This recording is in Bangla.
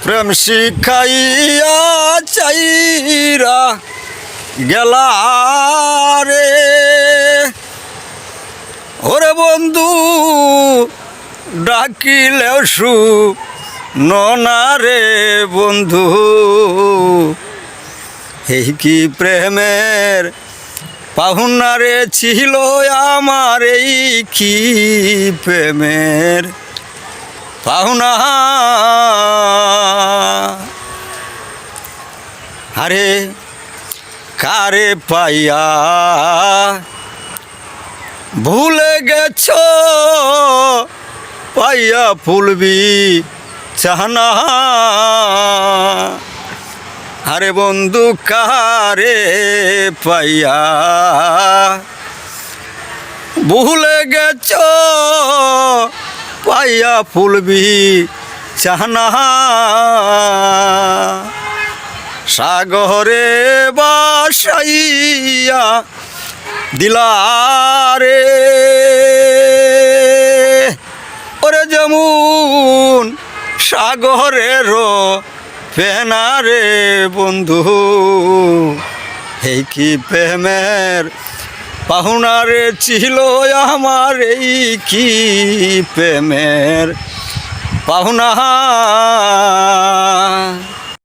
প্রেম শিখাইয়া চাইরা গেলা রে। ওরে বন্ধু ডাকিলেও শুনো রে বন্ধু, এই কি প্রেমের পাহুনা রে ছিল আমার, এই কি প্রেমের পাহুনা। আরে কারে পাইয়া ভুলে গেছ, পাইয়া ফুলবি চাহনা। আরে বন্ধু কারে পাইয়া ভুলে গেছ, পাইয়া ফুলবি চাহনা। সাগরে বাসাইয়া দিলারে, ওরে যেমন সাগরের ফেনারে বন্ধু, এই কি প্রেমের পাহুনারে ছিল আমার, এই কি প্রেমের পাহুনা।